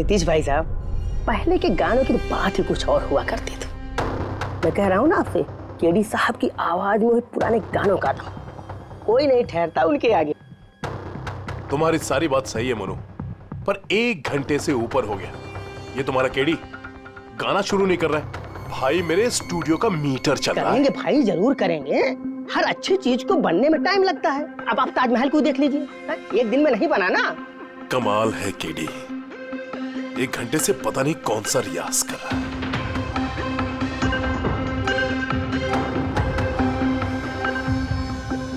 नीतीश भाई साहब, पहले के गानों की बात ही कुछ और हुआ करती थी। मैं कह रहा हूँ ना आपसे, केडी साहब की आवाज में पुराने गानों का था, कोई नहीं ठहरता उनके आगे। तुम्हारी सारी बात सही है मोनू, पर 1 घंटे से ऊपर हो गया, ये तुम्हारा केडी गाना शुरू नहीं कर रहा है। भाई मेरे स्टूडियो का मीटर चल रहा है। करेंगे भाई, जरूर करेंगे। हर अच्छी चीज को बनने में टाइम लगता है। अब आप ताजमहल को देख लीजिए, एक दिन में नहीं बना ना। कमाल है केडी, 1 घंटे से पता नहीं कौन सा रियाज कर रहा है।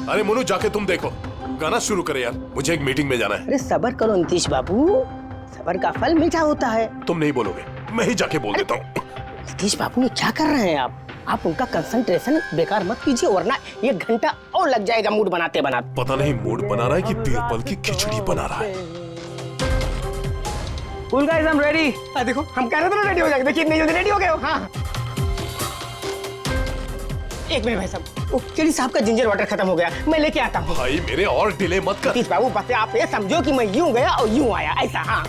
अरे मोनू, जाके तुम देखो, गाना शुरू करे यार, मुझे एक मीटिंग में जाना है। अरे सब्र करो नीतीश बाबू, सब्र का फल मीठा होता है। तुम नहीं बोलोगे, मैं ही जाके बोल देता हूँ। नीतीश बाबू ने क्या कर रहे हैं आप उनका कंसंट्रेशन बेकार मत कीजिए, वरना 1 घंटा और लग जाएगा मूड बनाते बनाते। पता नहीं मूड बना रहा है कि बीरबल की खिचड़ी बना रहा है। Cool guys, I'm ready। देखो, हम कह रहे थे ना रेडी हो जाएगा, देखिए इतनी जल्दी रेडी हो गए हो। हाँ, एक मिनट भाई साहब, वो केडी साहब का जिंजर वाटर खत्म हो गया, मैं लेके आता हूँ। भाई मेरे और डिले मत कर। नीतीश बाबू, बस आप ये समझो कि मैं यूं गया और यूं आया, ऐसा। हाँ,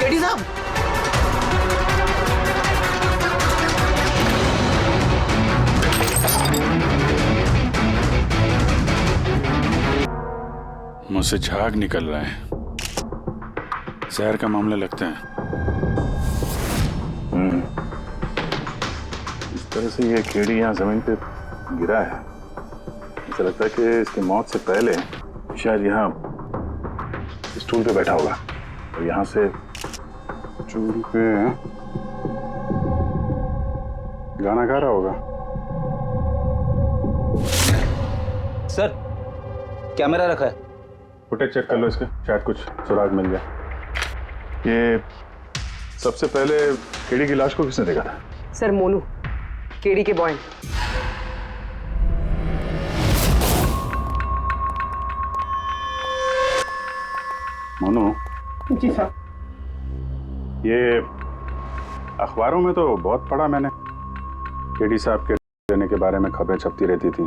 केडी साहब, मुझसे झाग निकल रहा है, जहर का मामला लगता है। इस तरह से ये केडी यहाँ जमीन पे गिरा है, ऐसा लगता है कि इसकी मौत से पहले शायद यहाँ स्टूल पे बैठा होगा और यहाँ से चूल पे गाना गा रहा होगा। सर, कैमरा रखा है, फुटेज चेक कर लो इसके, शायद कुछ सुराग मिल जाए। ये सबसे पहले केडी की लाश को किसने देखा था? सर मोनू, केडी के बॉय। मोनू, जी साहब। ये अखबारों में तो बहुत पढ़ा मैंने, केडी साहब के रहने के बारे में खबरें छपती रहती थी।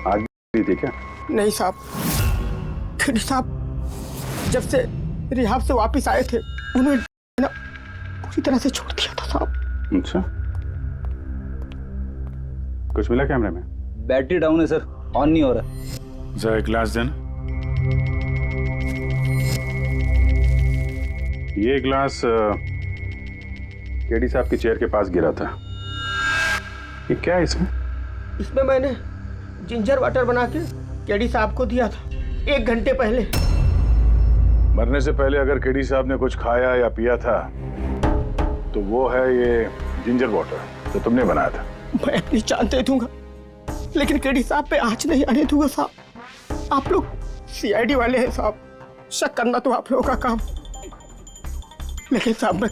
आज भी थी क्या? नहीं साहब, केडी साहब जब से रिहाब से वापस आए थे, उन्होंने पूरी तरह से छोड़ दिया था साहब। अच्छा, कुछ मिला कैमरे में? बैटरी डाउन है सर, ऑन नहीं हो रहा। जरा एक ग्लास देना। ये ग्लास केडी साहब की चेयर के पास गिरा था। ये क्या है इसमें? इसमें मैंने जिंजर वाटर बना के केडी साहब को दिया था 1 घंटे पहले। मरने से पहले अगर केडी साहब ने कुछ खाया या पिया था तो वो है ये जिंजर वाटर, जो तुमने बनाया था। मैं अपनी जान दे दूंगा, लेकिन केडी साहब पे आँच नहीं आने दूंगा साहब। आप लोग सीआईडी वाले हैं साहब, शक करना तो आप लोगों का काम, लेकिन साहब मैं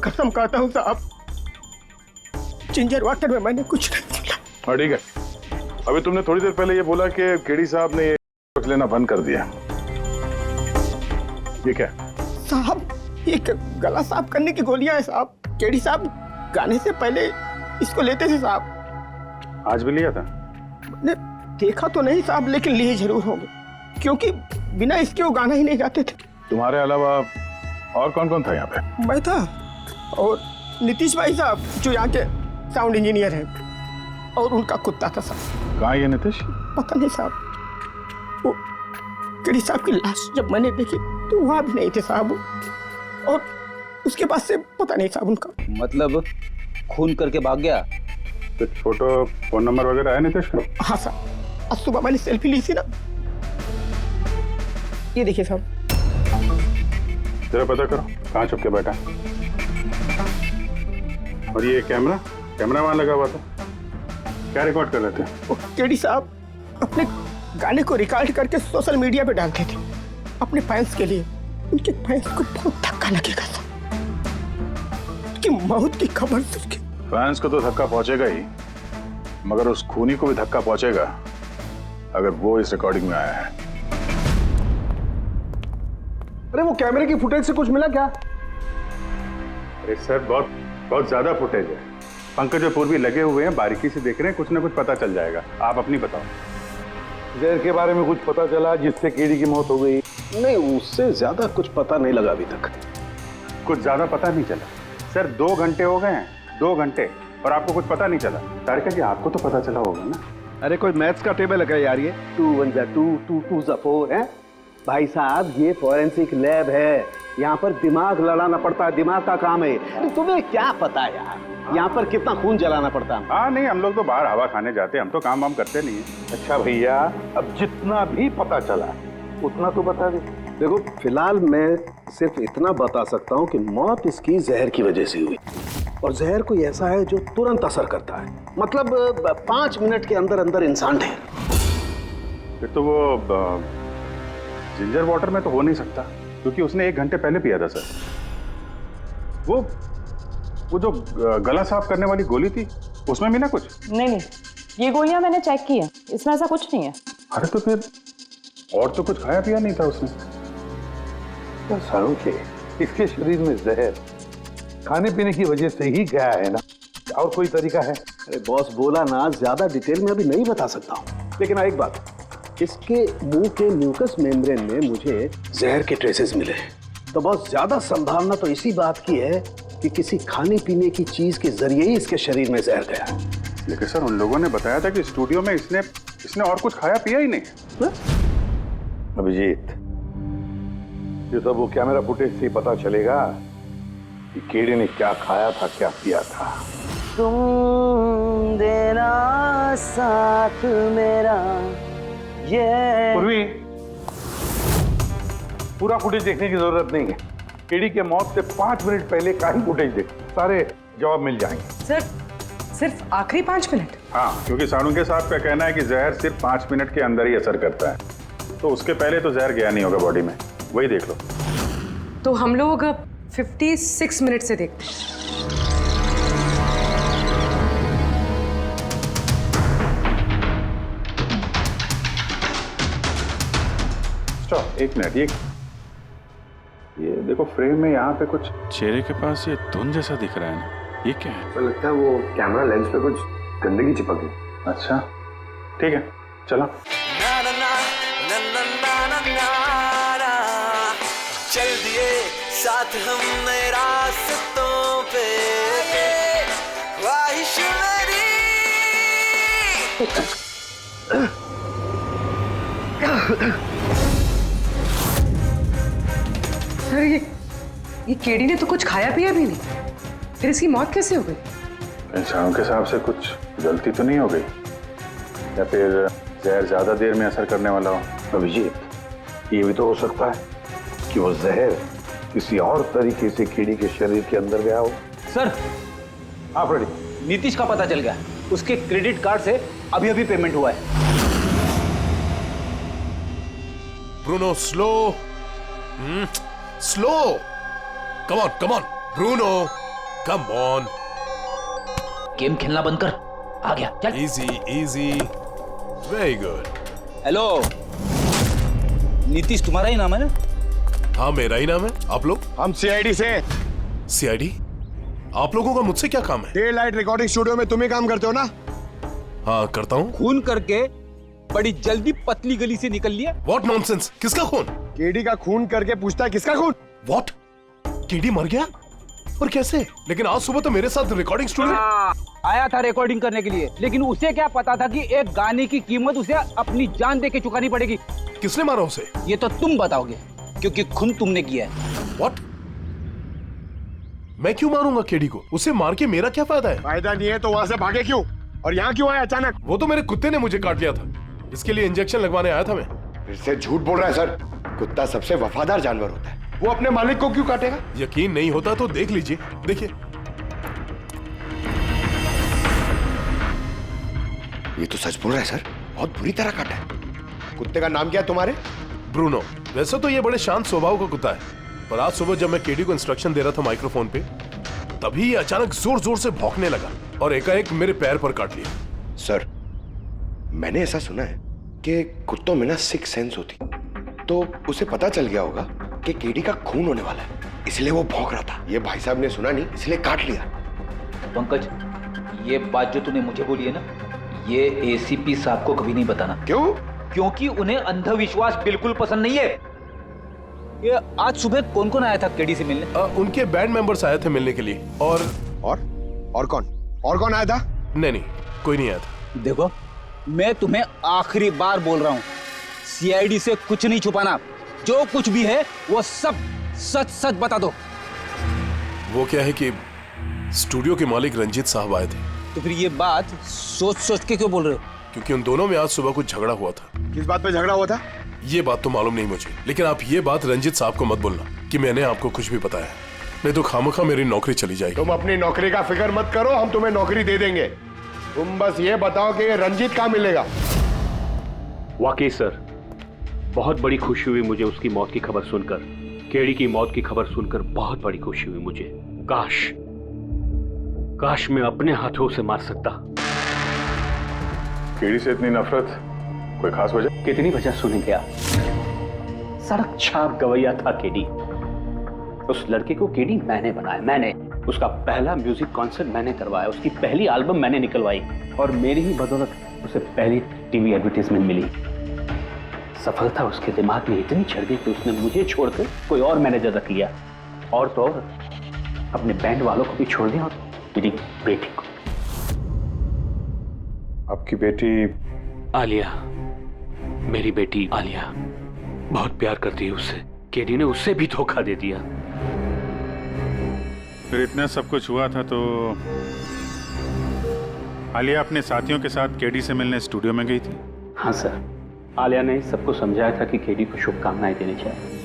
कसम खाता हूँ साहब, जिंजर वाटर में मैंने कुछ नहीं मिला। हाँ ठीक है, अभी तुमने थोड़ी देर पहले ये बोला कि केडी साहब ने ये लेना बंद कर दिया, ये क्या? साहब ये गला साफ करने की गोलियां हैं साहब। केडी साहब गाने से पहले इसको लेते थे साहब। आज भी लिया था? मैंने देखा तो नहीं साहब, लेकिन लिए जरूर होंगे, क्योंकि बिना इसके वो गाना ही नहीं गाते थे। तुम्हारे अलावा और कौन कौन था यहाँ पे? मैं था और नीतीश भाई साहब जो यहाँ के साउंड इंजीनियर हैं, और उनका कुत्ता था साहब। कहाँ है ये नीतीश? पता नहीं साहब, वो केडी साहब की लाश जब मैंने देखी तो वहां भी नहीं थे साहब, और उसके बाद से पता नहीं साहब उनका। मतलब खून करके भाग गया? कुछ फोटो फोन नंबर वगैरह है नीतीश का? हाँ साहब, आज सुबह मैंने सेल्फी ली थी ना, ये देखिए साहब। जरा पता करो कहाँ छुप के बैठा है। और ये कैमरा वहां लगा हुआ था, क्या रिकॉर्ड कर रहे थे? वो केडी साहब अपने गाने को रिकॉर्ड करके सोशल मीडिया पे डालते थे अपने फैंस के लिए। उनके फैंस को बहुत धक्का लगेगा साहब, उनकी मौत की खबर सुन के। फैंस को तो धक्का पहुंचेगा ही, मगर उस खूनी को भी धक्का पहुंचेगा अगर वो इस रिकॉर्डिंग में आया है। अरे वो कैमरे की फुटेज से कुछ मिला क्या? अरे सर बहुत ज्यादा फुटेज है। पंकज और पूर्वी लगे हुए हैं, बारीकी से देख रहे हैं, कुछ ना कुछ पता चल जाएगा। आप अपनी बताओ। जहर के बारे में कुछ पता चला जिससे केडी की मौत हो गई? नहीं, उससे ज्यादा कुछ पता नहीं लगा अभी तक। कुछ ज्यादा पता नहीं चला सर, 2 घंटे हो गए हैं, 2 घंटे, और आपको कुछ पता नहीं चला। तारिका जी आपको तो पता चला होगा ना? अरे कोई मैथ्स का टेबल है यार, ये 2 1 जा 2 2 2 जा 4 है भाई साहब। ये फॉरेंसिक लैब है, यहाँ पर दिमाग लड़ाना पड़ता है, दिमाग का काम है। अरे तुम्हें क्या पता यार, यहाँ पर कितना खून जलाना पड़ता है? हाँ नहीं, हम लोग तो बाहर हवा खाने जाते हैं, हम तो काम वाम करते नहीं है। अच्छा भैया, अब जितना भी पता चला उतना तो बता दे। देखो फिलहाल मैं सिर्फ इतना बता सकता हूँ कि मौत इसकी जहर की वजह से हुई, और जहर कोई ऐसा है जो तुरंत असर करता है, मतलब 5 मिनट के अंदर अंदर इंसान ढेर। फिर तो वो जिंजर वाटर में तो हो नहीं सकता, क्योंकि उसने 1 घंटे पहले पिया था सर। वो जो गला साफ करने वाली गोली थी उसमें भी ना कुछ? नहीं, ये गोलियां मैंने चेक की है, इसमें ऐसा कुछ नहीं है। अरे तो फिर और तो कुछ खाया पिया नहीं था उसने? सारों के इसके शरीर में जहर खाने पीने की वजह से ही गया है ना, और कोई तरीका है? अरे बॉस बोला ना, ज्यादा डिटेल में अभी नहीं बता सकता हूँ, लेकिन एक बात, इसके मुंह के म्यूकस मेम्ब्रेन में मुझे जहर के ट्रेसेस मिले हैं। तो बहुत ज्यादा संभावना तो इसी बात की है कि किसी खाने पीने की चीज के जरिए ही इसके शरीर में जहर गया। लेकिन सर उन लोगों ने बताया था कि स्टूडियो में इसने और कुछ खाया पिया ही नहीं है। अभिजीत, ये सब वो कैमरा फुटेज से ही पता चलेगा कि केडी ने क्या खाया था, क्या पिया था। तुम देना साथ मेरा, ये पूर्वी, पूरा फुटेज देखने की जरूरत नहीं है। केडी के मौत से 5 मिनट पहले का ही फुटेज देख, सारे जवाब मिल जाएंगे। सर, सिर्फ आखिरी 5 मिनट? हाँ, क्योंकि साणुंके साहब का कहना है कि जहर सिर्फ 5 मिनट के अंदर ही असर करता है, तो उसके पहले तो जहर गया नहीं होगा बॉडी में। वही देख लो। तो हम लोग 56 मिनट से देखते हैं। Stop, 1 minute. ये देखो फ्रेम में यहाँ पे कुछ चेहरे के पास ये धुन जैसा दिख रहा है ना, ये क्या है? तो लगता है वो कैमरा लेंस पे कुछ गंदगी चिपक गई। अच्छा ठीक है, चलो। चल दिए साथ हम नए रास्तों पे, ख्वाहिश मेरी। सर, ये केडी ने तो कुछ खाया पिया भी नहीं, फिर इसकी मौत कैसे हो गई? इंसानों के हिसाब से कुछ गलती तो नहीं हो गई, या फिर जहर ज्यादा देर में असर करने वाला हो? अभिजीत, ये भी तो हो सकता है कि वो जहर किसी और तरीके से केडी के शरीर के अंदर गया हो। सर, आप रेडी? नीतीश का पता चल गया, उसके क्रेडिट कार्ड से अभी अभी पेमेंट हुआ है। Bruno, slow slow, come on Bruno, come on. Game खेलना बंद कर, आ गया, चल। Easy, very good. Hello, Nitish तुम्हारा ही नाम है ना? हाँ, मेरा ही नाम है। आप लोग? हम सीआईडी से। सीआईडी? आप लोगों का मुझसे क्या काम है? डे लाइट रिकॉर्डिंग स्टूडियो में तुम ही काम करते हो ना? हाँ, करता हूँ। खून करके बड़ी जल्दी पतली गली से निकल लिया। What nonsense? किसका खून? केडी का खून करके पूछता है किसका खून? What? केडी मर गया? और कैसे? लेकिन आज सुबह तो मेरे साथ रिकॉर्डिंग स्टूडियो आया था रिकॉर्डिंग करने के लिए, लेकिन उसे क्या पता था कि एक गाने की कीमत उसे अपनी जान दे के चुकानी पड़ेगी। किसने मारा उसे? ये तो तुम बताओगे, क्योंकि खून तुमने किया है। व्हाट? मैं क्यों मारूंगा केडी को? उसे मार के मेरा क्या फायदा है? फायदा नहीं है तो वहां से भागे क्यों? और यहाँ क्यों आए अचानक? वो तो मेरे कुत्ते ने मुझे काट लिया था, इसके लिए इंजेक्शन लगवाने आया था मैं। फिर से झूठ बोल रहा है सर। कुत्ता सबसे वफादार जानवर होता है, वो अपने मालिक को क्यों काटेगा? यकीन नहीं होता तो देख लीजिए, देखिए। ये तो सच बोल रहा है सर, बहुत बुरी तरह काटा है। कुत्ते का नाम क्या है तुम्हारे? ब्रूनो। वैसे तो ये बड़े शांत स्वभाव का कुत्ता है, पर आज सुबह जब मैं केडी को इंस्ट्रक्शन दे रहा था माइक्रोफोन पे, तभी ये अचानक जोर जोर से भौंकने लगा और एकाएक मेरे पैर पर काट लिया। सर, मैंने ऐसा सुना है कि कुत्तों में ना सिक्स सेंस होती, तो उसे पता चल गया होगा कि केडी का खून होने वाला है, इसलिए वो भौंक रहा था। ये भाई साहब ने सुना नहीं, इसलिए काट लिया। पंकज, ये बात जो तूने मुझे बोली है ना, ये एसीपी साहब को कभी नहीं बताना। क्यों? क्योंकि उन्हें अंधविश्वास बिल्कुल पसंद नहीं है। ये आज सुबह कौन कौन आया था केडी से मिलने? उनके बैंड मेंबर्स आए थे मिलने के लिए। और कौन आया था? नहीं, कोई नहीं आया था। देखो, मैं तुम्हें आखिरी बार बोल रहा हूँ, सीआईडी से कुछ नहीं छुपाना। जो कुछ भी है वो सब सच सच बता दो। वो क्या है कि स्टूडियो के मालिक रंजीत साहब आए थे। तो फिर ये बात सोच सोच के क्यों बोल रहे हो? क्योंकि उन दोनों में आज सुबह कुछ झगड़ा हुआ था। किस बात पे झगड़ा हुआ था? ये बात तो मालूम नहीं मुझे, लेकिन आप ये बात रंजीत साहब को मत बोलना कि मैंने आपको कुछ भी बताया, नहीं तो खामखा मेरी नौकरी चली जाएगी। तुम अपनी नौकरी का फिक्र मत करो, हम तुम्हें नौकरी दे देंगे। तुम बस ये बताओ कि रंजीत कहाँ मिलेगा। वाकई सर, बहुत बड़ी खुशी हुई मुझे उसकी मौत की खबर सुनकर। केडी की मौत की खबर सुनकर बहुत बड़ी खुशी हुई मुझे। काश मैं अपने हाथों उसे मार सकता। केडी से इतनी नफरत, कोई खास वजह? कितनी वजह सुनेंगे आप? सड़क छाप गवैया था केडी। उस लड़के को केडी मैंने बनाया, मैंने उसका पहला म्यूजिक कॉन्सर्ट मैंने करवाया, उसकी पहली एल्बम मैंने निकलवाई, और मेरी ही बदौलत उसे पहली टीवी एडवर्टाइजमेंट मिली। सफलता उसके दिमाग में इतनी चढ़ गई कि उसने मुझे छोड़कर कोई और मैनेजर रख लिया, और तो और अपने बैंड वालों को भी छोड़ दिया, और मेरी बेटी को। आपकी बेटी आलिया, मेरी बेटी आलिया बहुत प्यार करती है उससे। केडी ने उससे भी धोखा दे दिया। फिर इतना सब कुछ हुआ था तो आलिया अपने साथियों के साथ केडी से मिलने स्टूडियो में गई थी? हाँ सर, आलिया ने सबको समझाया था कि केडी को शुभकामनाएं देनी चाहिए।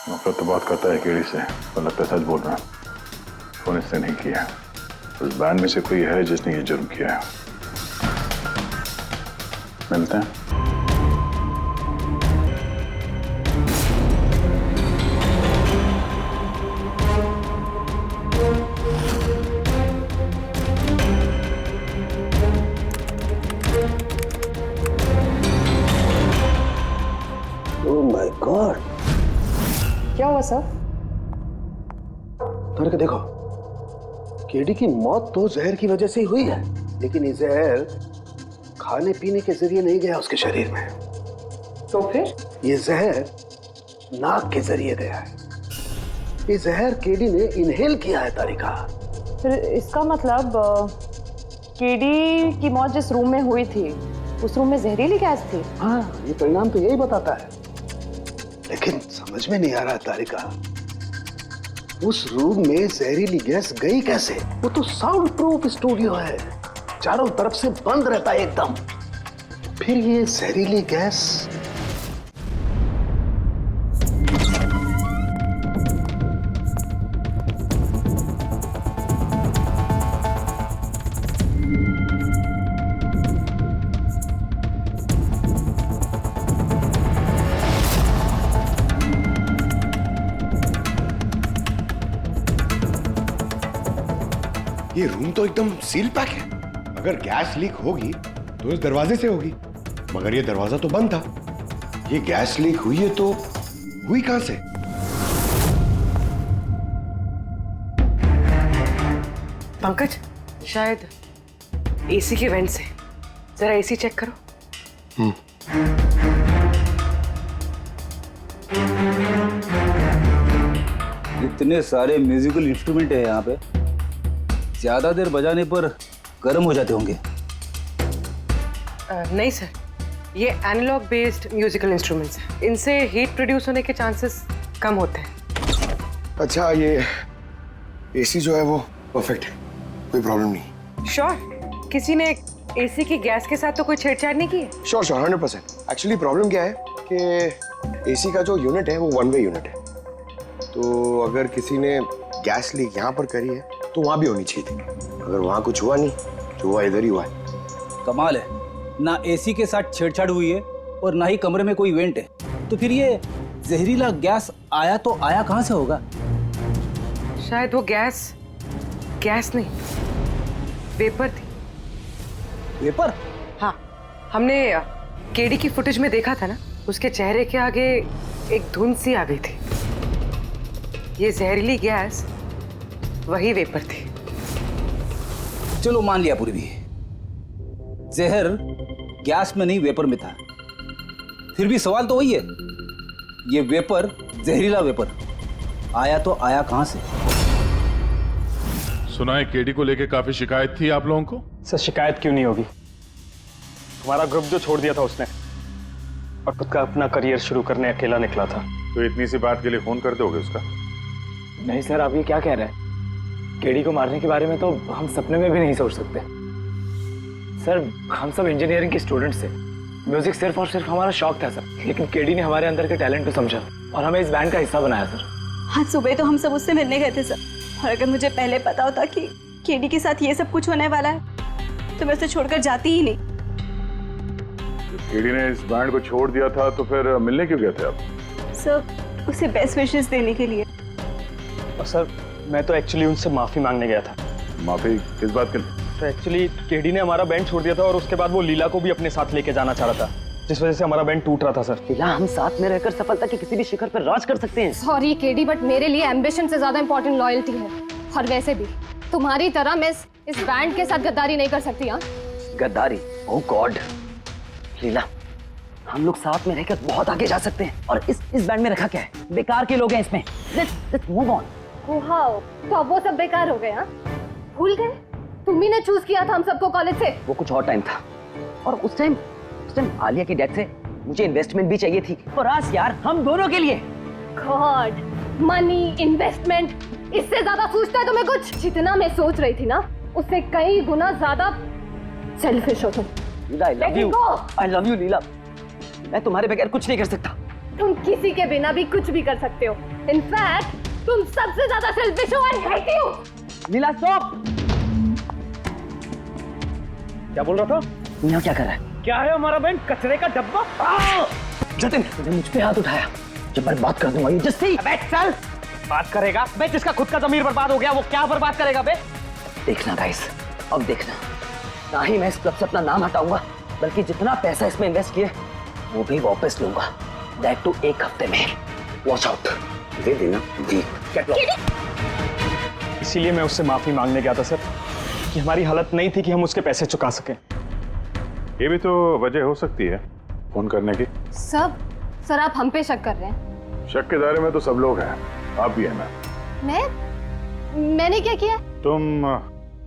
नफरत तो बहुत करता है केडी से, पर लगता है सच बोल रहा है। फोन इससे नहीं किया, उस बैंड में से कोई है जिसने ये जुर्म किया है। मिलते हैं। ओह माय गॉड, क्या हुआ सर? करके देखो, केडी की मौत तो जहर की वजह से ही हुई है, लेकिन ये जहर खाने पीने के जरिए नहीं गया उसके शरीर में। तो फिर? ये जहर नाक के जरिए गया है। ये जहर केडी ने इनहेल किया है तारिका। फिर इसका मतलब केडी की मौत जिस रूम में हुई थी, उस रूम में जहरीली गैस थी? हाँ, ये परिणाम तो यही बताता है, लेकिन समझ में नहीं आ रहा तारिका, उस रूम में जहरीली गैस गई कैसे? वो तो साउंड प्रूफ स्टूडियो है, चारों तरफ से बंद रहता है एकदम। फिर ये जहरीली गैस ये रूम तो एकदम सील पैक है। अगर गैस लीक होगी तो इस दरवाजे से होगी, मगर ये दरवाजा तो बंद था। ये गैस लीक हुई है तो हुई कहां से? पंकज, शायद एसी के वेंट से। जरा एसी चेक करो। इतने सारे म्यूजिकल इंस्ट्रूमेंट है यहाँ पे, ज्यादा देर बजाने पर गर्म हो जाते होंगे। नहीं सर, ये एनालॉग बेस्ड म्यूजिकल इंस्ट्रूमेंट्स हैं। इनसे हीट प्रोड्यूस होने के चांसेस कम होते हैं। अच्छा, ये एसी जो है वो परफेक्ट है, कोई प्रॉब्लम नहीं। श्योर? किसी ने एसी की गैस के साथ तो कोई छेड़छाड़ नहीं की है? श्योर 100%। एक्चुअली प्रॉब्लम क्या है कि एसी का जो यूनिट है वो वन वे यूनिट है, तो अगर किसी ने गैस लीक यहाँ पर करी है तो वहाँ भी होनी चाहिए थी। अगर वहाँ कुछ हुआ नहीं, जो हुआ इधर ही हुआ है। कमाल है, ना एसी के साथ छेड़छाड़ हुई है और ना ही कमरे में कोई वेंट है, तो फिर ये जहरीला गैस आया तो आया कहाँ से होगा? शायद वो गैस नहीं, वेपर थी। वेपर? हाँ, हमने केडी की फुटेज में देखा था ना, उसके चेहरे के आगे एक धुंध सी आ गई थी। ये जहरीली गैस वही वेपर थी। चलो मान लिया पूर्वी, जहर गैस में नहीं वेपर में था। फिर भी सवाल तो वही है, ये वेपर, जहरीला वेपर आया तो आया कहां से? सुना है केडी को लेके काफी शिकायत थी आप लोगों को? सर शिकायत क्यों नहीं होगी, हमारा ग्रुप जो छोड़ दिया था उसने और खुद का अपना करियर शुरू करने अकेला निकला था। तो इतनी सी बात के लिए फोन कर दोगे उसका? नहीं सर, आप ये क्या कह रहे हैं? केडी को मारने के बारे में तो हम सपने में भी नहीं सोच सकते। सर हम सब इंजीनियरिंग के स्टूडेंट्स थे, म्यूजिक सिर्फ और सिर्फ हमारा शौक था सर, लेकिन केडी ने हमारे अंदर के टैलेंट को समझा और हमें इस बैंड का हिस्सा बनाया सर। आज सुबह तो हम सब उससे मिलने गए थे सर, और अगर मुझे पहले पता होता कि केडी के साथ ये सब कुछ होने वाला है तो मैं उसे छोड़कर जाती ही नहीं। केडी ने इस बैंड को छोड़ दिया था तो फिर मिलने क्यों गए थे आप? सर उसे बेस्ट विशेस देने के लिए। और सर मैं तो एक्चुअली उनसे माफी मांगने गया था। माफी किस बात के लिए? तो एक्चुअली केडी ने हमारा बैंड छोड़ दिया था और उसके बाद वो लीला को भी अपने साथ लेके जाना चाह रहा था, जिस वजह से हमारा बैंड टूट रहा था सर। लीला, हम साथ में रहकर सफलता के किसी भी शिखर पर राज कर सकते हैं। सॉरी केडी, बट मेरे लिए एम्बिशन से ज्यादा इंपॉर्टेंट लॉयल्टी है। और वैसे भी तुम्हारी तरह मैं इस बैंड के साथ गद्दारी नहीं कर सकती। हाँ, गद्दारी? ओह गॉड लीला, हम लोग साथ में रहकर बहुत आगे जा सकते हैं। और इस बैंड में रखा क्या है? बेकार के लोग हैं इसमें। Let's move on। तो अब वो सब बेकार हो गए? हाँ, भूल गए? तुम्ही ने चूज किया था हम सबको कॉलेज से। वो कुछ और टाइम था, और उस टाइम आलिया की डेथ से मुझे इन्वेस्टमेंट भी चाहिए थी, और आज यार हम दोनों के लिए। गॉड, मनी, इन्वेस्टमेंट, इससे ज्यादा सोचता है तुम्हें कुछ? जितना मैं सोच रही थी ना, उससे कई गुना ज्यादा सेल्फिश हो तुम। लीला, I love you लीला, मैं तुम्हारे बगैर कुछ नहीं कर सकता। तुम किसी के बिना भी कुछ भी कर सकते हो। इनफैक्ट तुम सबसे ज्यादा सेल्फिश हो। I hate you. Leela stop. क्या बोल रहा था? यहाँ क्या कर रहा है? क्या है हमारा बैंड? कचरे का डब्बा। जतिन, तूने मुझ पे हाथ उठाया, जब मैं बात कर दूंगा। Just see. अबे चल। बात करेगा बे? जिसका खुद का ज़मीर बर्बाद हो गया वो क्या बर्बाद करेगा बे? देखना गाइस, अब देखना, ना ही मैं इस क्लब से अपना नाम हटाऊंगा, बल्कि जितना पैसा इसमें इन्वेस्ट किए वो भी वापस लूंगा। दैट टू 1 हफ्ते में। Watch out. दे देना जी। इसीलिए मैं उससे माफी मांगने गया था सर, कि हमारी हालत नहीं थी कि हम उसके पैसे चुका सकें। ये भी तो वजह हो सकती है फोन करने की। सर आप हम पे शक कर रहे हैं? शक के दायरे में तो सब लोग हैं, आप भी है ना। मैंने क्या किया? तुम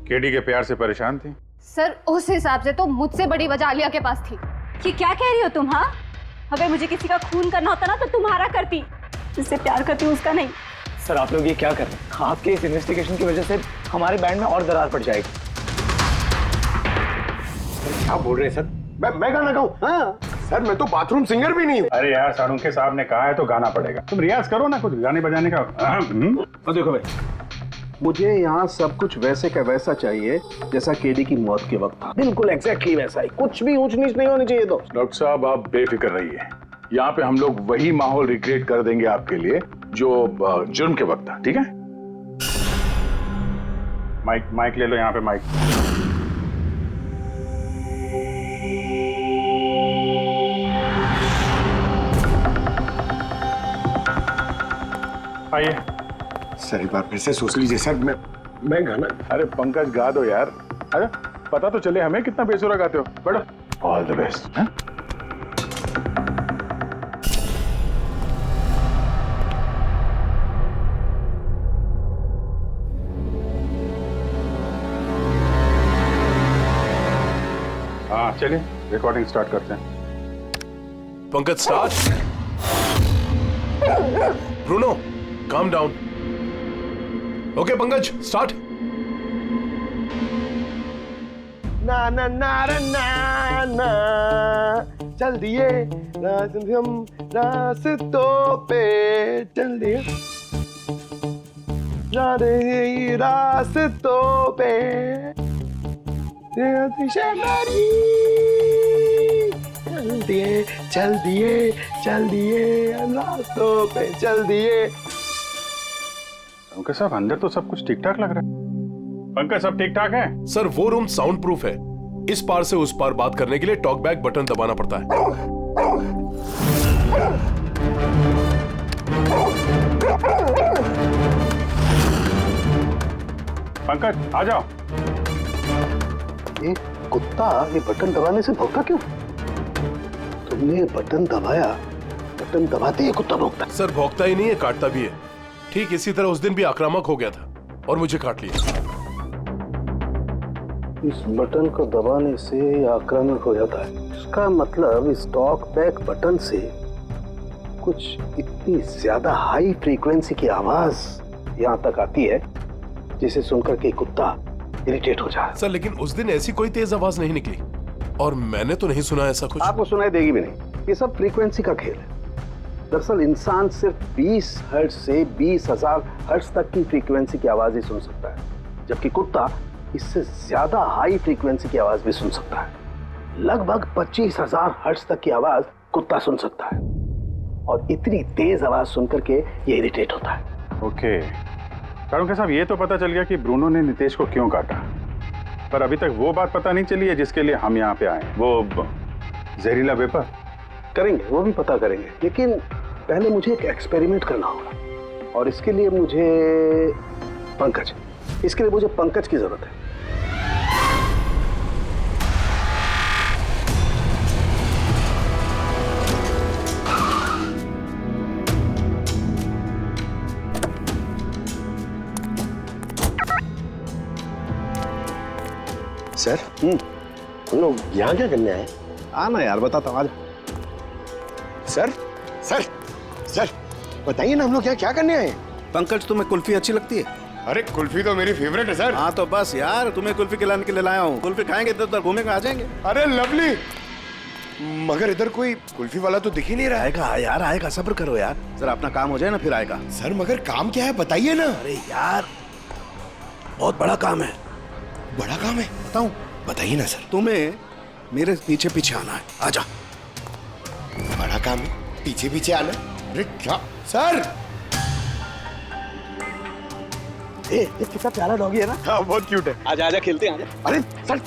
केडी के प्यार से परेशान थी? सर उस हिसाब से तो मुझसे बड़ी वजह आलिया के पास थी। कि क्या कह रही हो तुम? हाँ, अगर मुझे किसी का खून करना होता ना तो तुम्हारा करती, जिससे प्यार करती हूँ उसका नहीं। सर आप लोग ये क्या कर रहे हैं? आपके इस इन्वेस्टिगेशन की वजह से हमारे बैंड में और दरार पड़ जाएगी। क्या बोल रहे हैं सर? मैं गाना गाऊं? हाँ सर, मैं तो बाथरूम सिंगर भी नहीं हूँ। अरे यार, सारुंखे साहब ने कहा है तो गाना पड़ेगा। तुम रियाज करो ना कुछ गाने बजाने का। और देखो भाई, मुझे यहाँ सब कुछ वैसे का वैसा चाहिए जैसा केडी की मौत के वक्त था। बिल्कुल एग्जैक्टली वैसा ही, कुछ भी ऊंच नीच नहीं होनी चाहिए। तो डॉक्टर साहब आप बेफिक्र रहिए, यहाँ पे हम लोग वही माहौल रिक्रिएट कर देंगे आपके लिए जो जुर्म के वक्त था। ठीक है? माइक ले लो, यहाँ पे माइक। आइए सर, एक बार फिर से सोच लीजिए सर। मैं गाना। अरे पंकज गा दो यार। अरे पता तो चले हमें कितना बेसुरा गाते हो। बैठो। All the best. चलिए रिकॉर्डिंग स्टार्ट करते हैं। Pankaj start. Bruno calm down. Okay Pankaj start. ना ना ना ना ना चल दिए हम रास्तों पे चल दिए रास्तों पे चल दिए रास्तों पे चल दिए। पंकज साहब अंदर तो सब कुछ ठीक ठाक लग रहा है। पंकज सब ठीक ठाक है? सर वो रूम साउंड प्रूफ है। इस पार से उस पार बात करने के लिए टॉक बैक बटन दबाना पड़ता है। पंकज आ जाओ। ये कुत्ता ये बटन दबाने से भौंकता क्यों? तुमने बटन दबाया, बटन दबाते ही कुत्ता भौंकता। सर भौंकता ही नहीं है, काटता भी है। ठीक इसी तरह उस दिन भी आक्रामक हो गया था और मुझे काट लिया। इस बटन को दबाने से आक्रामक हो जाता है। इसका मतलब इस टॉक बैक बटन से कुछ इतनी ज्यादा हाई फ्रीक्वेंसी की आवाज यहाँ तक आती है जिसे सुनकर के कुत्ता इरिटेट हो जाए। सर लेकिन उस दिन ऐसी कोई तेज आवाज नहीं निकली और मैंने तो नहीं सुना ऐसा कुछ। आपको सुनाई देगी भी नहीं। ये सब फ्रीक्वेंसी का खेल है। दरअसल इंसान सिर्फ 20 हर्ट्ज से 20,000 हर्ट्ज तक की फ्रीक्वेंसी की आवाज ही सुन सकता है, जबकि कुत्ता इससे ज्यादा हाई फ्रीक्वेंसी की आवाज भी सुन सकता है। लगभग 25,000 हर्ट्ज तक की आवाज कुत्ता सुन सकता है और इतनी तेज आवाज सुनकर के ये इरिटेट होता है। ओके कारुंके साहब, ये तो पता चल गया कि ब्रूनो ने नितेश को क्यों काटा, पर अभी तक वो बात पता नहीं चली है जिसके लिए हम यहाँ पे आए। वो जहरीला वेपर करेंगे, वो भी पता करेंगे, लेकिन पहले मुझे एक एक्सपेरिमेंट करना होगा और इसके लिए मुझे पंकज की जरूरत है। सर हम लोग यहाँ क्या करने आए? आना यार, बताता हूँ। सर सर सर बताइए ना, हम लोग क्या करने आए? पंकज, तुम्हें कुल्फी अच्छी लगती है? अरे कुल्फी तो मेरी फेवरेट है सर। हाँ तो बस यार, तुम्हें कुल्फी खिलाने के लिए लाया हूँ। कुल्फी खाएंगे तो उधर घूमेंगे, आ जाएंगे। अरे लवली, मगर इधर कोई कुल्फी वाला तो दिख ही नहीं रहा है। आएगा यार, आएगा, सब्र करो यार, जरा अपना काम हो जाए ना फिर आएगा। सर मगर काम क्या है बताइए ना। अरे यार बहुत बड़ा काम है। बड़ा काम है? बताऊं? बताइए ना सर। तुम्हें मेरे पीछे पीछे आना है, आजा। बड़ा काम है, पीछे पीछे आना? अरे क्या सर? ये कितना प्यारा डॉगी है ना। हाँ बहुत क्यूट है। आजा आजा, खेलते हैं, आजा। अरे सर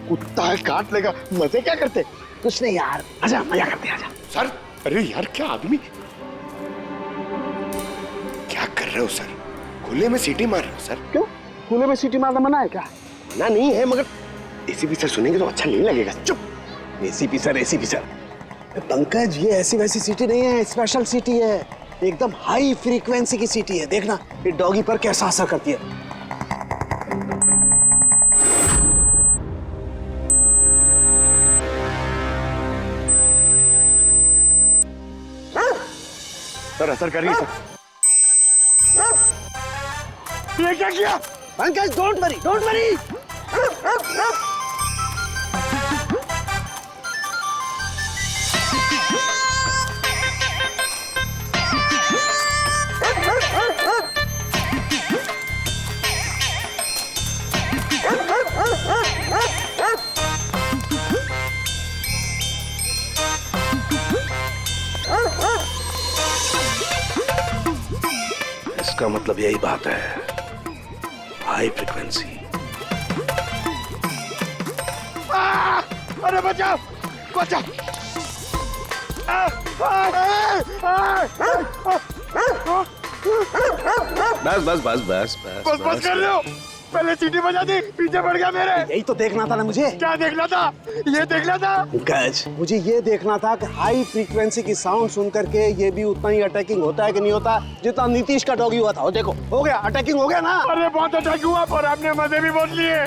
कुत्ता है, काट लेगा। मजे क्या करते? कुछ नहीं यार, आजा मजा करते हैं, आजा। सर अरे यार क्या आदमी, क्या कर रहे हो सर? खुले में सीटी मार रहे हो सर? क्यों, खुले में सीटी मारना मना है क्या? मना नहीं है, मगर एसीपी सर सुनेंगे तो अच्छा नहीं लगेगा। चुप। एसीपी सर पंकज, ये ऐसी वैसी सीटी नहीं है, स्पेशल सीटी है, एकदम हाई फ्रीक्वेंसी की सीटी है। देखना ये डॉगी पर कैसा असर करती है। सर असर कर रही है सर। ये क्या किया? Pankaj don't worry, don't worry. इसका मतलब यही बात है, हाई फ्रीक्वेंसी। अरे बचाओ बचाओ। बस बस बस बस बस बस कर रहे हो? पहले सीटी बजा दी, पीछे पड़ गया मेरे। यही तो देखना था ना मुझे। क्या देखना था? ये देखना था पंकज, मुझे ये देखना था कि हाई फ्रीक्वेंसी की साउंड सुन करके ये भी उतना ही अटैकिंग होता है कि नहीं होता जितना नीतीश का डॉगी हुआ था। वो देखो, हो गया, अटैकिंग हो गया ना। अरे बहुत अटैक हुआ पर आपने मजे भी बहुत लिए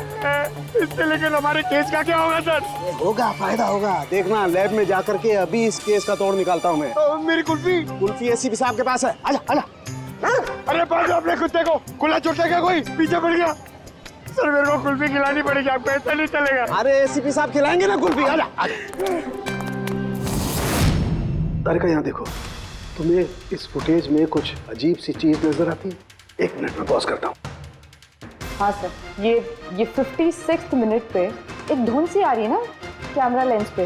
इससे, लेकिन हमारे केस का क्या होगा सर? होगा, फायदा होगा। देखना, लैब में जाकर के अभी इस केस का तोड़ निकालता हूँ मैं। मेरी कुल्फी एसीपी साहब के पास है। आजा आजा। अरे बाजू अपने कुत्ते को, खुला छोटा क्या कोई पीछे पड़ गया। सर मेरे को कुल्फी खिलानी पड़ेगी, आपको ऐसा नहीं चलेगा। अरे एसीपी साहब खिलाएंगे ना कुल्फी। आजा तारिका, यहाँ देखो, तुम्हें इस फुटेज में कुछ अजीब सी चीज नजर आती है? 1 मिनट में पॉज करता हूँ। हाँ सर, ये 56 मिनट पे एक धुन सी आ रही है ना कैमरा लेंस पे,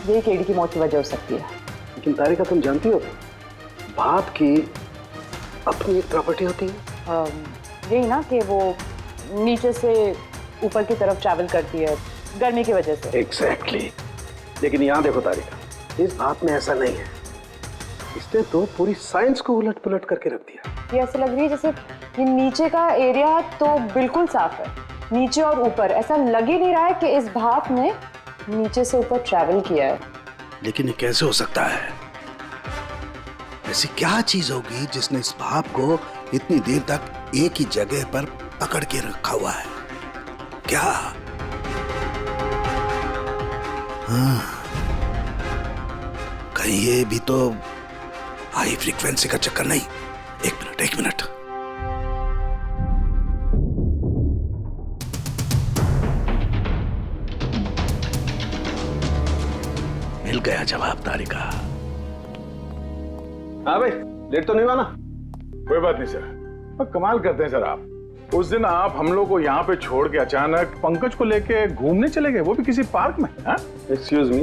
ये केडी की मौत की वजह हो सकती है। लेकिन तारिका, तुम जानती हो भाप की अपनी एक प्रॉपर्टी होती है। यही ना कि वो नीचे से ऊपर की तरफ ट्रैवल करती है गर्मी की वजह से। एग्जैक्टली। लेकिन यहाँ देखो तारिका, इस भाप में ऐसा नहीं है। इसने तो पूरी साइंस को उलट पुलट करके रख दिया। ये ऐसे लग रही है जैसे ये नीचे का एरिया तो बिल्कुल साफ है, नीचे और ऊपर ऐसा लग ही नहीं रहा है कि इस भाप ने नीचे से ऊपर ट्रैवल किया है। लेकिन ये कैसे हो सकता है? ऐसी क्या चीज होगी जिसने इस भाप को इतनी देर तक एक ही जगह पर पकड़ के रखा हुआ है? क्या? हाँ, कहीं ये भी तो हाई फ्रीक्वेंसी का चक्कर नहीं? एक मिनट। मिल गया जवाब तारिका। हाँ भाई, लेट तो नहीं हुआ ना? कोई बात नहीं सर, कमाल करते हैं सर आप। उस दिन आप हम लोग को यहाँ पे छोड़ के अचानक पंकज को लेके घूमने चले गए, वो भी किसी पार्क में। एक्सक्यूज मी,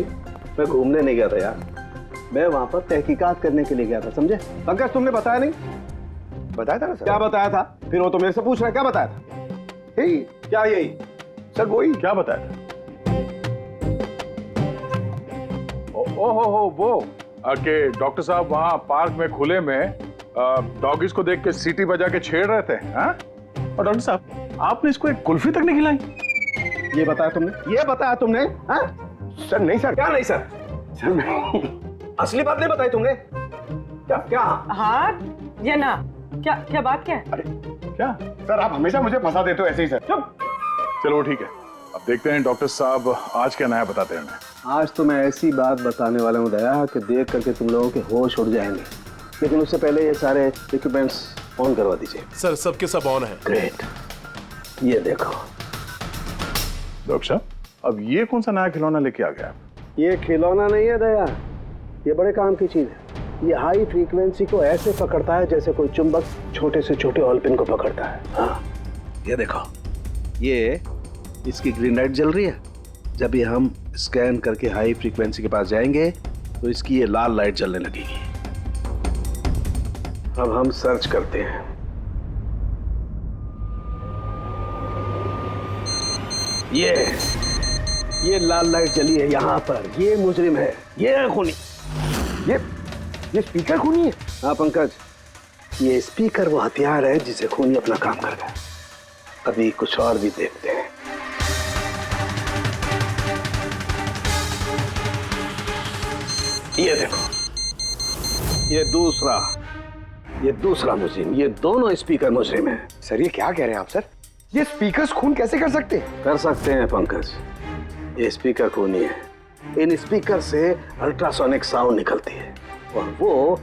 मैं घूमने नहीं गया था यार, मैं वहां पर तहकीकात करने के लिए गया था, समझे? पंकज, तुमने बताया नहीं? बताया था ना सर। क्या बताया था? फिर वो तो मेरे से पूछ रहा है, क्या बताया था? यही। क्या यही? सर वही। क्या बताया था? ओ वो कि डॉक्टर साहब वहाँ पार्क में खुले में डॉगीज को देख के सीटी बजा के छेड़ रहे थे। हाँ? और डॉक्टर साहब, आपने इसको एक कुल्फी तक नहीं खिलाई। ये बताया तुमने? ये बताया तुमने? हाँ? सर नहीं सर। क्या नहीं सर? सर मैं असली बात नहीं बताई तुमने? क्या? हाँ या ना? क्या बात क्या है? अरे क्या सर, आप हमेशा मुझे फंसा देते हो ऐसे ही सर। चलो ठीक है, अब देखते हैं डॉक्टर साहब आज क्या नया बताते हैं। आज तो मैं ऐसी बात बताने वाला हूँ दया कि देख करके तुम लोगों के होश उड़ जाएंगे, लेकिन उससे पहले ये सारे इक्विपमेंट्स ऑन करवा दीजिए। सर सबके सब ऑन है। ग्रेट। ये देखो डॉक्टर साहब, अब ये कौन सा नया खिलौना लेके आ गया? ये खिलौना नहीं है दया, ये बड़े काम की चीज है। ये हाई फ्रीक्वेंसी को ऐसे पकड़ता है जैसे कोई चुंबक छोटे से छोटे ऑलपिन को पकड़ता है। हाँ, ये देखो, ये इसकी ग्रीन लाइट जल रही है। जब ये हम स्कैन करके हाई फ्रीक्वेंसी के पास जाएंगे तो इसकी ये लाल लाइट जलने लगेगी। अब हम सर्च करते हैं। ये लाल लाइट जली है यहाँ पर, ये मुजरिम है, ये है खूनी। ये स्पीकर खूनी है? हाँ पंकज, ये स्पीकर वो हथियार है जिसे खूनी अपना काम कर गया। अभी कुछ और भी देखते हैं। ये देखो, ये दूसरा मुजरिम, ये दोनों स्पीकर मुजरिम हैं। सर ये क्या कह रहे हैं आप सर? ये स्पीकर्स खून कैसे कर सकते हैं? कर सकते हैं पंकज, ये स्पीकर खूनी है। इन स्पीकर से अल्ट्रासोनिक साउंड निकलती है और वो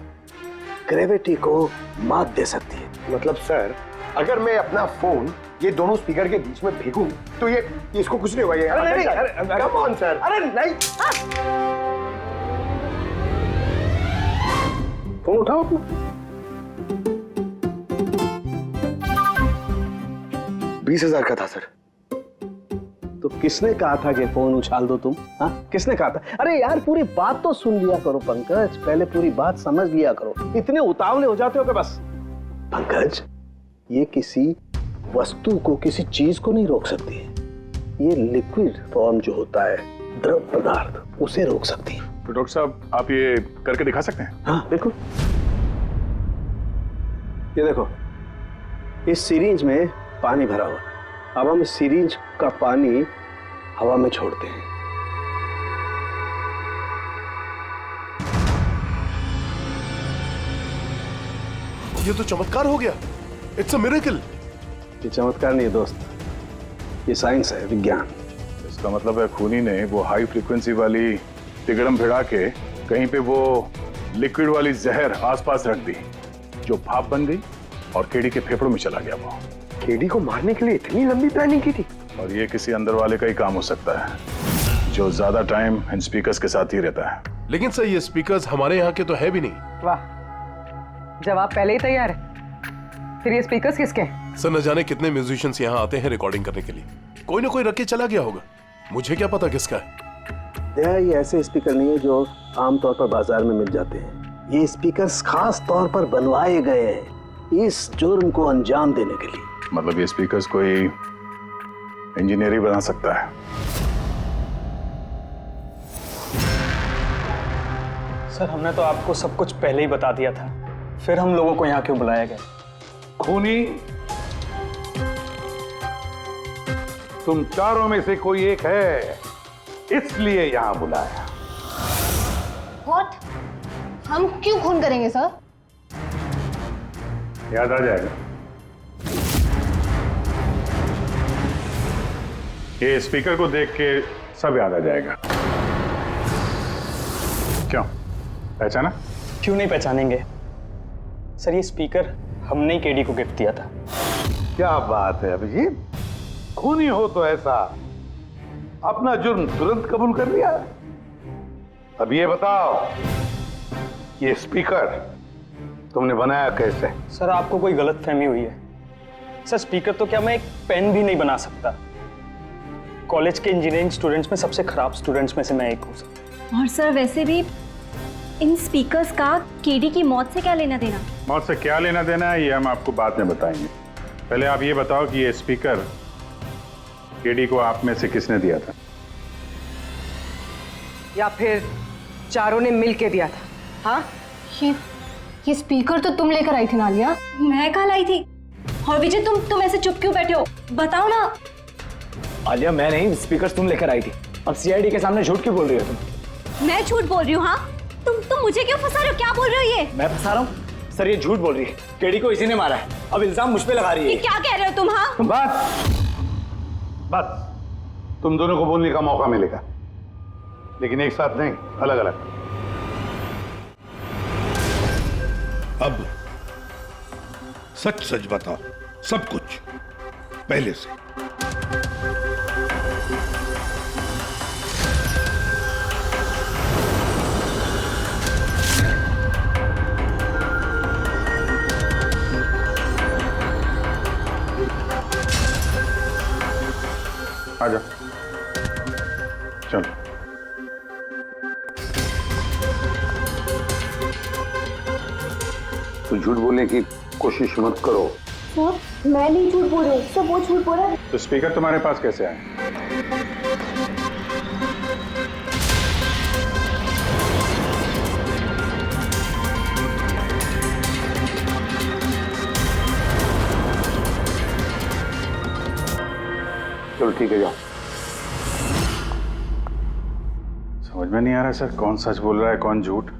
ग्रेविटी को मात दे सकती है। मतलब सर, अगर मैं अपना फोन ये दोनों स्पीकर के बीच में फेंकूं तो ये इसको कुछ नहीं होगा। ये अरे नहीं, कम ऑन सर। अरे नहीं, फोन उठाओ अपना। 20,000 का था सर। तो किसने कहा था कि फोन उछाल दो तुम? हाँ, किसने कहा था? अरे यार, पूरी बात तो सुन लिया करो पंकज, पहले पूरी बात समझ लिया करो। इतने उतावले हो जाते हो कि बस। पंकज, ये किसी वस्तु को, किसी चीज को नहीं रोक सकती है। ये लिक्विड फॉर्म जो होता है, द्रव पदार्थ, उसे रोक सकती है। तो डॉक्टर साहब, आप ये करके दिखा सकते हैं? हाँ बिल्कुल। ये देखो, इस सिरिंज में पानी भरा हुआ। अब हम सिरिंज का पानी हवा में छोड़ते हैं। ये तो चमत्कार हो गया। It's a miracle. ये चमत्कार नहीं है दोस्त, ये साइंस है, विज्ञान। इसका मतलब है खूनी ने वो हाई फ्रीक्वेंसी वाली तिगड़म भिड़ा के कहीं पे वो लिक्विड वाली जहर आसपास रख दी, जो भाप बन गई और केडी के फेफड़ों में चला गया। वो केडी को मारने के लिए इतनी लंबी प्लानिंग की थी। और ये किसी अंदर वाले का ही काम हो सकता है, जो ज्यादा टाइम इन स्पीकर्स के साथ ही रहता है। लेकिन सर ये स्पीकर्स हमारे यहाँ के तो है भी नहीं। वाह, जवाब पहले ही तैयार है। फिर ये स्पीकर्स किसके हैं? सर न जाने कितने म्यूजिशियंस यहाँ आते हैं रिकॉर्डिंग करने के लिए, कोई ना कोई रख के चला गया होगा। मुझे क्या पता किसका है। ये ऐसे स्पीकर नहीं है जो आमतौर पर बाजार में मिल जाते हैं। ये स्पीकर्स खास तौर पर बनवाए गए हैं इस जुर्म को अंजाम देने के लिए। मतलब ये स्पीकर्स कोई इंजीनियर ही बना सकता है। सर हमने तो आपको सब कुछ पहले ही बता दिया था, फिर हम लोगों को यहाँ क्यों बुलाया गया? खूनी तुम चारों में से कोई एक है, इसलिए यहां बुलाया। व्हाट? हम क्यों खून करेंगे सर? याद आ जाएगा। ये स्पीकर को देख के सब याद आ जाएगा। क्यों, पहचाना? क्यों नहीं पहचानेंगे सर, ये स्पीकर हमने ही केडी को गिफ्ट दिया था। क्या बात है अभिजीत, खूनी हो तो ऐसा अपना जुर्म तुरंत कबूल कर लिया। अब ये बताओ, ये स्पीकर तुमने बनाया कैसे? सर आपको कोई गलतफहमी हुई है। सर स्पीकर तो क्या मैं एक पेन भी नहीं बना सकता। कॉलेज के इंजीनियरिंग स्टूडेंट्स में सबसे खराब स्टूडेंट्स में से मैं एक हूँ। और सर वैसे भी इन स्पीकर्स का केडी की मौत से क्या लेना देना? मौत से क्या लेना देना है ये हम आपको बाद में बताएंगे। पहले आप ये बताओ कि ये स्पीकर केडी को आप में से किसने दिया था? या फिर चारों ने मिल के दिया था? हाँ, ये स्पीकर तो तुम लेकर आई थी नालिया। मैं कहाँ लाई थी? और विजय तुम ऐसे चुप क्यों बैठे हो? बताओ ना। आलिया मैं नहीं, स्पीकर तुम लेकर आई थी। अब सीआईडी के सामने झूठ क्यों बोल रही हो तुम? मैं झूठ बोल रही हूँ? हाँ, तुम मुझे क्यों फंसा रहे हो? क्या बोल रहे हो ये? मैं फंसा रहा हूँ? सर ये झूठ बोल रही है, केडी को इसी ने मारा है। अब इल्जाम मुझ पे लगा रही है। ये क्या कह रहे हो तुम? हाँ बस तुम दोनों को बोलने का मौका मिलेगा, लेकिन एक साथ नहीं, अलग अलग। अब सच सच बताओ, सब कुछ पहले से। आजा, चलो। तो झूठ बोलने की कोशिश मत करो। सर मैं नहीं झूठ बोल रही हूँ, सब वो झूठ बोल रहा है। तो स्पीकर तुम्हारे पास कैसे आए? चलो ठीक है, जाओ। समझ में नहीं आ रहा सर, कौन सच बोल रहा है कौन झूठ।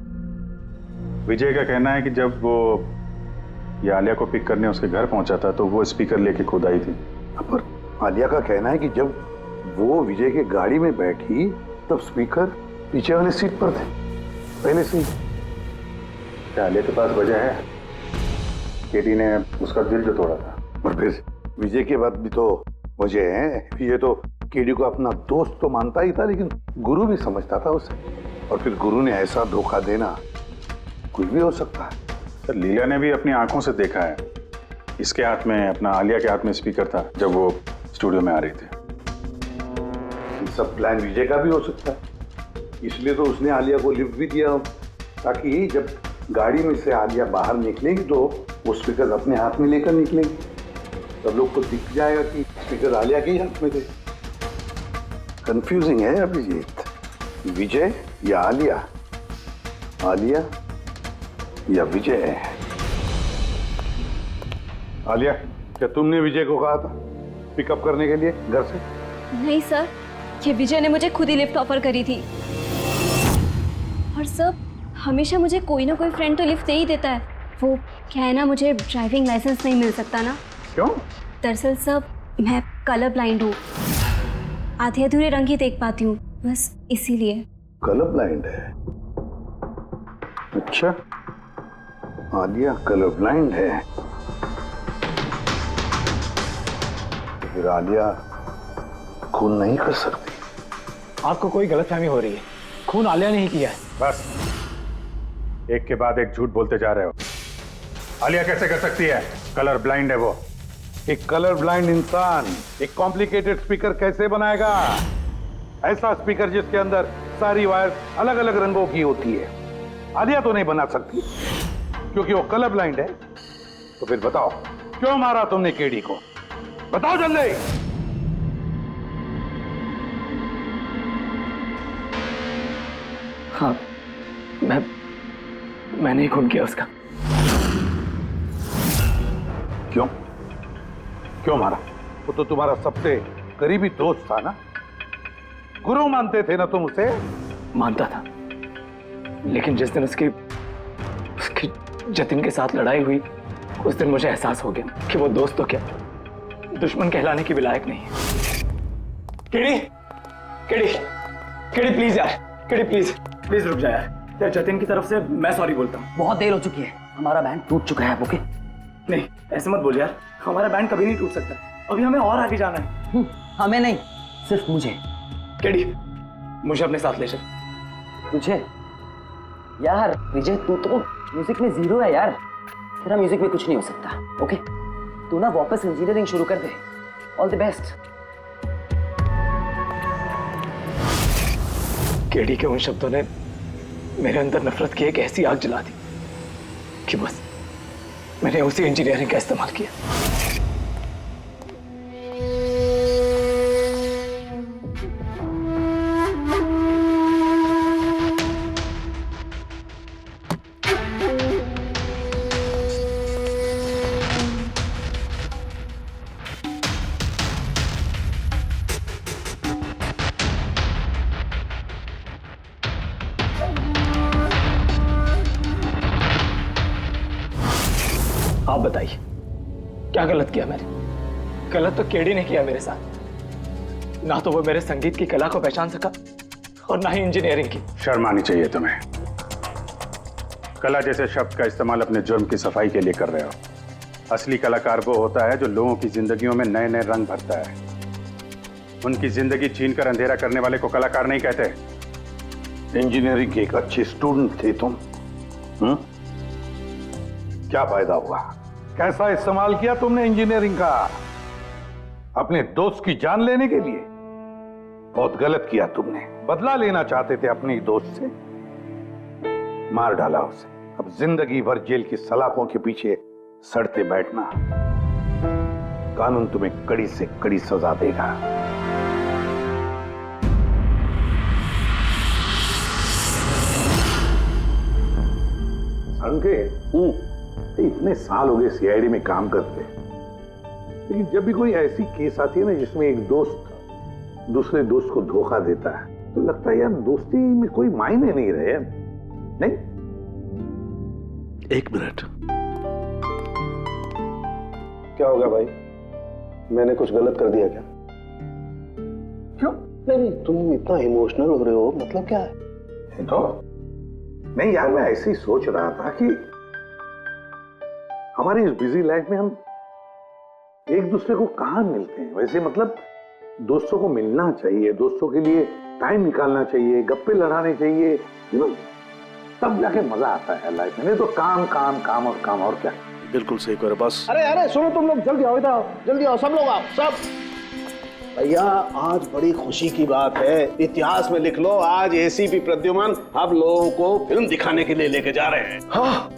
विजय का कहना है कि जब वो ये आलिया को पिक करने उसके घर पहुंचा था तो वो स्पीकर लेके खुद आई थी। पर आलिया का कहना है कि जब वो विजय के गाड़ी में बैठी तब स्पीकर पीछे वाले सीट पर थे पहले से। क्या आलिया के पास वजह है? केडी ने उसका दिल जो तोड़ा था। और फिर विजय के बाद भी तो वजह है। ये तो केडी को अपना दोस्त तो मानता ही था, लेकिन गुरु भी समझता था उसे। और फिर गुरु ने ऐसा धोखा देना, कुछ भी हो सकता है। सर लीला ने भी अपनी आंखों से देखा है, इसके हाथ में, अपना आलिया के हाथ में स्पीकर था जब वो स्टूडियो में आ रही थी। ये सब प्लान विजय का भी हो सकता है, इसलिए तो उसने आलिया को लिफ्ट भी दिया, ताकि जब गाड़ी में से आलिया बाहर निकलेगी तो वो स्पीकर अपने हाथ में लेकर निकलेंगे, सब लोग को दिख जाएगा कि स्पीकर आलिया के ही हाथ में थे। कंफ्यूजिंग है अभिजीत, विजय या आलिया, आलिया या विजय। आलिया क्या तुमने विजय को कहा था पिकअप करने के लिए घर से? नहीं सर, ये विजय ने मुझे खुद ही लिफ्ट ऑफर करी थी। और सर, हमेशा मुझे कोई ना कोई फ्रेंड तो लिफ्ट दे ही देता है। वो क्या है ना, मुझे ड्राइविंग लाइसेंस नहीं मिल सकता ना। क्यों? दरअसल सर, मैं कलर ब्लाइंड हूँ, आधे अधूरे रंग ही देख पाती हूँ, बस इसीलिए। कलर ब्लाइंड है? अच्छा, आलिया कलर ब्लाइंड है तो फिर आलिया खून नहीं कर सकती। आपको कोई गलतफहमी हो रही है, खून आलिया ने ही किया है। बस, एक के बाद एक झूठ बोलते जा रहे हो। आलिया कैसे कर सकती है? कलर ब्लाइंड है वो। एक कलर ब्लाइंड इंसान एक कॉम्प्लिकेटेड स्पीकर कैसे बनाएगा? ऐसा स्पीकर जिसके अंदर सारी वायर अलग अलग रंगों की होती है। आलिया तो नहीं बना सकती क्योंकि वो कलर ब्लाइंड है। तो फिर बताओ, क्यों मारा तुमने केडी को? बताओ जल्दी। हाँ, मैंने ही खून किया उसका। क्यों? क्यों मारा? वो तो तुम्हारा सबसे करीबी दोस्त था ना, गुरु मानते थे ना तुम उसे? मानता था, लेकिन जिस दिन उसकी जतिन के साथ लड़ाई हुई, उस दिन मुझे एहसास हो गया कि वो दोस्त तो क्या, दुश्मन कहलाने की भी लायक नहीं है। केडी, केडी, केडी प्लीज यार, केडी प्लीज रुक जा यार। जतिन की तरफ से मैं सॉरी बोलता हूँ। बहुत देर हो चुकी है, हमारा बैंड टूट चुका है। ओके? नहीं, ऐसे मत बोल यार, हमारा बैंड कभी नहीं टूट सकता। अभी हमें और आगे जाना है। हमें नहीं, सिर्फ मुझे। केडी, मुझे अपने साथ ले चल। तुझे? यार विजय, तू तो म्यूजिक में जीरो है यार, तेरा म्यूजिक में कुछ नहीं हो सकता। ओके? तू ना वापस इंजीनियरिंग शुरू कर दे। All the best. केडी के उन शब्दों ने मेरे अंदर नफरत की एक ऐसी आग जला दी कि बस मैंने उसी इंजीनियरिंग का इस्तेमाल किया। आप बताइए, क्या गलत किया मैंने? गलत तो केडी ने किया मेरे साथ। ना तो वो मेरे संगीत की कला को पहचान सका और ना ही इंजीनियरिंग की। शर्म आनी चाहिए तुम्हें। कला जैसे शब्द का इस्तेमाल अपने जुर्म की सफाई के लिए कर रहे हो। असली कलाकार वो होता है जो लोगों की जिंदगियों में नए नए रंग भरता है। उनकी जिंदगी छीनकर अंधेरा करने वाले को कलाकार नहीं कहते। इंजीनियरिंग के एक अच्छे स्टूडेंट थे तुम। क्या फायदा हुआ? कैसा इस्तेमाल किया तुमने इंजीनियरिंग का? अपने दोस्त की जान लेने के लिए? बहुत गलत किया तुमने। बदला लेना चाहते थे अपने दोस्त से, मार डाला उसे। अब जिंदगी भर जेल की सलाखों के पीछे सड़ते बैठना। कानून तुम्हें कड़ी से कड़ी सजा देगा। संके, इतने साल हो गए सीआईडी में काम करते, लेकिन जब भी कोई ऐसी केस आती है ना जिसमें एक दोस्त दूसरे दोस्त को धोखा देता है, तो लगता है यार दोस्ती में कोई मायने नहीं रहे। नहीं? एक मिनट। क्या होगा भाई? मैंने कुछ गलत कर दिया क्या? क्यों? नहीं, तुम इतना इमोशनल हो रहे हो, मतलब क्या है? तो नहीं यार, मैं ऐसे ही सोच रहा था कि हमारी इस बिजी लाइफ में हम एक दूसरे को कहाँ मिलते हैं। वैसे मतलब दोस्तों को मिलना चाहिए, दोस्तों के लिए टाइम निकालना चाहिए, गप्पे लड़ाने चाहिए, तब जाके मजा आता है लाइफ में। नहीं तो काम काम काम और काम, और क्या। बिल्कुल सही करो बस। अरे सुनो तुम लोग, जल्दी आओ, इधर आओ, जल्दी आओ, सब लोग आओ, सब। भैया आज बड़ी खुशी की बात है, इतिहास में लिख लो, आज एसीपी प्रद्युमन आप लोगों को फिल्म दिखाने के लिए लेके जा रहे हैं। हाँ